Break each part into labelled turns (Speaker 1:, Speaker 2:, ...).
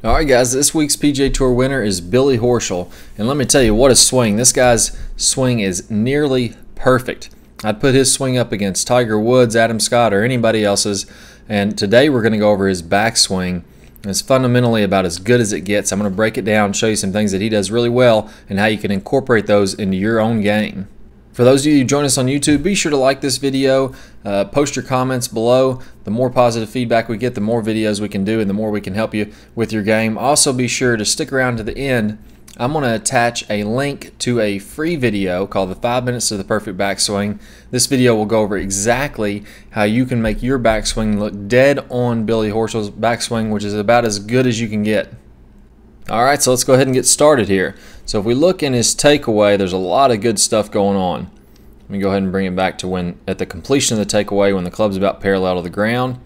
Speaker 1: Alright guys, this week's PGA Tour winner is Billy Horschel, and let me tell you, what a swing. This guy's swing is nearly perfect. I'd put his swing up against Tiger Woods, Adam Scott, or anybody else's, and today we're going to go over his backswing. It's fundamentally about as good as it gets. I'm going to break it down, show you some things that he does really well, and how you can incorporate those into your own game. For those of you who join us on YouTube, be sure to like this video, post your comments below. The more positive feedback we get, the more videos we can do and the more we can help you with your game. Also be sure to stick around to the end. I'm going to attach a link to a free video called the 5 Minutes to the Perfect Backswing. This video will go over exactly how you can make your backswing look dead on Billy Horschel's backswing, which is about as good as you can get. Alright, so let's go ahead and get started here. So if we look in his takeaway, there's a lot of good stuff going on. Let me go ahead and bring it back to when at the completion of the takeaway, when the club's about parallel to the ground.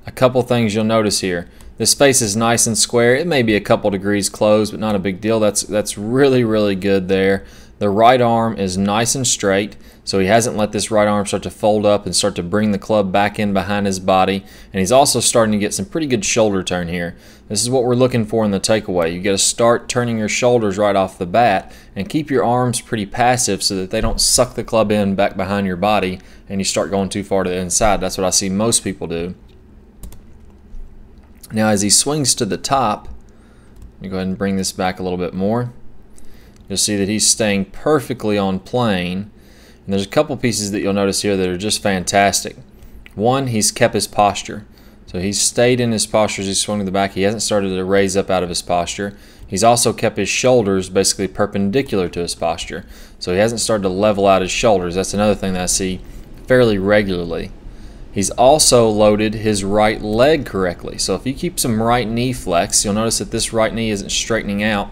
Speaker 1: A couple things you'll notice here. This face is nice and square. It may be a couple degrees closed, but not a big deal. That's really, really good there. The right arm is nice and straight, so he hasn't let this right arm start to fold up and start to bring the club back in behind his body. And he's also starting to get some pretty good shoulder turn here. This is what we're looking for in the takeaway. You got to start turning your shoulders right off the bat and keep your arms pretty passive so that they don't suck the club in back behind your body and you start going too far to the inside. That's what I see most people do. Now as he swings to the top, let me go ahead and bring this back a little bit more. You'll see that he's staying perfectly on plane. And there's a couple pieces that you'll notice here that are just fantastic. One, he's kept his posture. So he's stayed in his posture as he swung to the back. He hasn't started to raise up out of his posture. He's also kept his shoulders basically perpendicular to his posture. So he hasn't started to level out his shoulders. That's another thing that I see fairly regularly. He's also loaded his right leg correctly. So if you keep some right knee flex, you'll notice that this right knee isn't straightening out.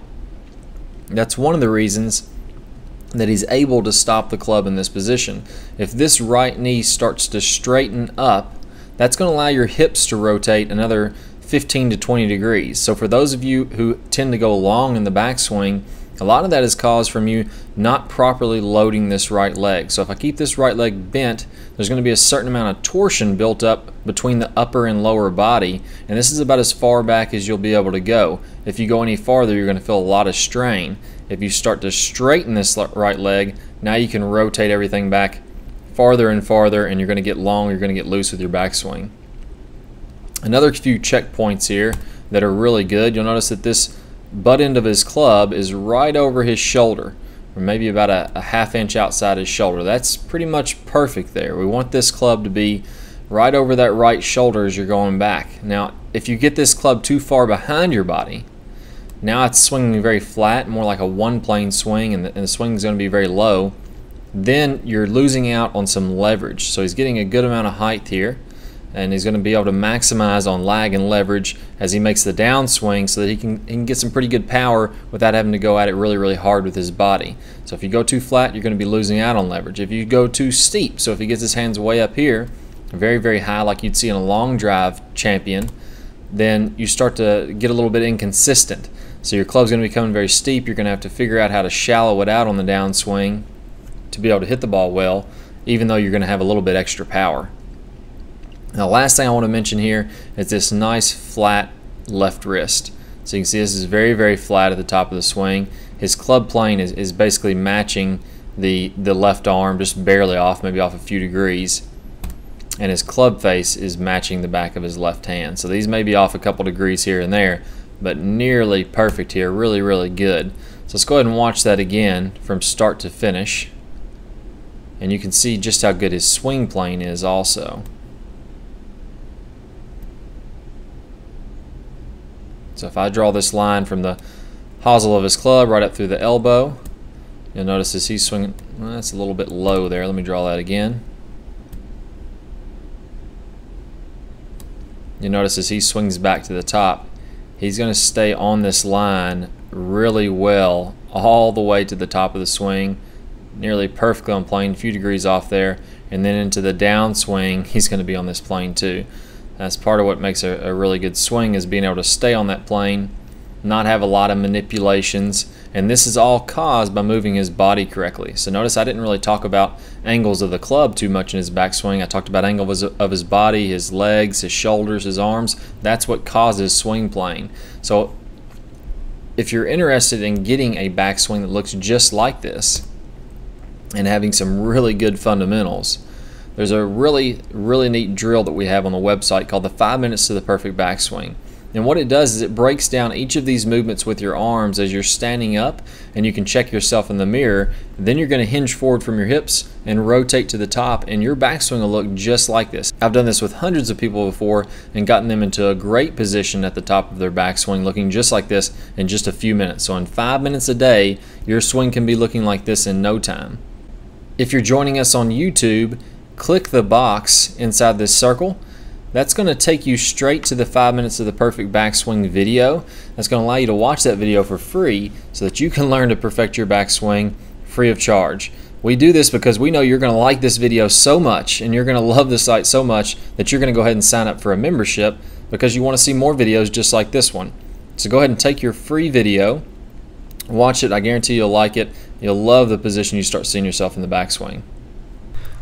Speaker 1: That's one of the reasons that he's able to stop the club in this position. If this right knee starts to straighten up, that's going to allow your hips to rotate another 15 to 20 degrees. So for those of you who tend to go long in the backswing, a lot of that is caused from you not properly loading this right leg. So if I keep this right leg bent, there's going to be a certain amount of torsion built up between the upper and lower body, and this is about as far back as you'll be able to go. If you go any farther, you're going to feel a lot of strain. If you start to straighten this right leg, now you can rotate everything back farther and farther, and you're going to get long, you're going to get loose with your backswing. Another few checkpoints here that are really good. You'll notice that this butt end of his club is right over his shoulder, or maybe about a half-inch outside his shoulder. That's pretty much perfect there. We want this club to be right over that right shoulder as you're going back. Now, if you get this club too far behind your body, now it's swinging very flat, more like a one-plane swing, and the swing is going to be very low. Then you're losing out on some leverage. So he's getting a good amount of height here, and he's going to be able to maximize on lag and leverage as he makes the downswing so that he can get some pretty good power without having to go at it really, really hard with his body. So if you go too flat, you're going to be losing out on leverage. If you go too steep, so if he gets his hands way up here, very, very high like you'd see in a long drive champion, then you start to get a little bit inconsistent. So your club's going to be coming very steep. You're going to have to figure out how to shallow it out on the downswing to be able to hit the ball well, even though you're going to have a little bit extra power. Now, the last thing I want to mention here is this nice flat left wrist. So you can see this is very, very flat at the top of the swing. His club plane is basically matching the left arm, just barely off, maybe off a few degrees. And his club face is matching the back of his left hand. So these may be off a couple degrees here and there, but nearly perfect here, really, really good. So let's go ahead and watch that again from start to finish. And you can see just how good his swing plane is also. So if I draw this line from the hosel of his club right up through the elbow, you'll notice as he's swinging, well, that's a little bit low there. Let me draw that again. You'll notice as he swings back to the top, he's going to stay on this line really well all the way to the top of the swing, nearly perfectly on plane, a few degrees off there, and then into the downswing, he's going to be on this plane too. That's part of what makes a really good swing, is being able to stay on that plane, not have a lot of manipulations, and this is all caused by moving his body correctly. So notice I didn't really talk about angles of the club too much in his backswing. I talked about angles of his body, his legs, his shoulders, his arms. That's what causes swing plane. So if you're interested in getting a backswing that looks just like this and having some really good fundamentals, there's a really neat drill that we have on the website called the 5 minutes to the perfect backswing. And what it does is it breaks down each of these movements with your arms as you're standing up, and you can check yourself in the mirror. Then you're going to hinge forward from your hips and rotate to the top, and your backswing will look just like this. I've done this with hundreds of people before and gotten them into a great position at the top of their backswing looking just like this in just a few minutes. So in 5 minutes a day, your swing can be looking like this in no time. If you're joining us on YouTube, click the box inside this circle. That's going to take you straight to the 5 minutes of the perfect backswing video. That's going to allow you to watch that video for free so that you can learn to perfect your backswing free of charge. We do this because we know you're going to like this video so much and you're going to love the site so much that you're going to go ahead and sign up for a membership because you want to see more videos just like this one. So go ahead and take your free video, watch it. I guarantee you'll like it. You'll love the position you start seeing yourself in the backswing.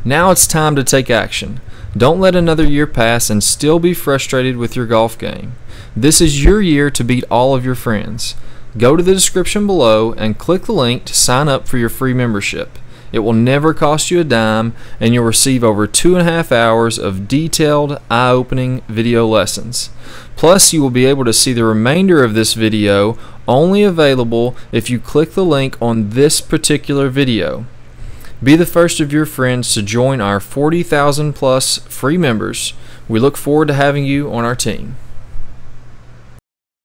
Speaker 1: Now it's time to take action. Don't let another year pass and still be frustrated with your golf game. This is your year to beat all of your friends. Go to the description below and click the link to sign up for your free membership. It will never cost you a dime, and you'll receive over 2.5 hours of detailed, eye-opening video lessons. Plus, you will be able to see the remainder of this video, only available if you click the link on this particular video. Be the first of your friends to join our 40,000 plus free members. We look forward to having you on our team.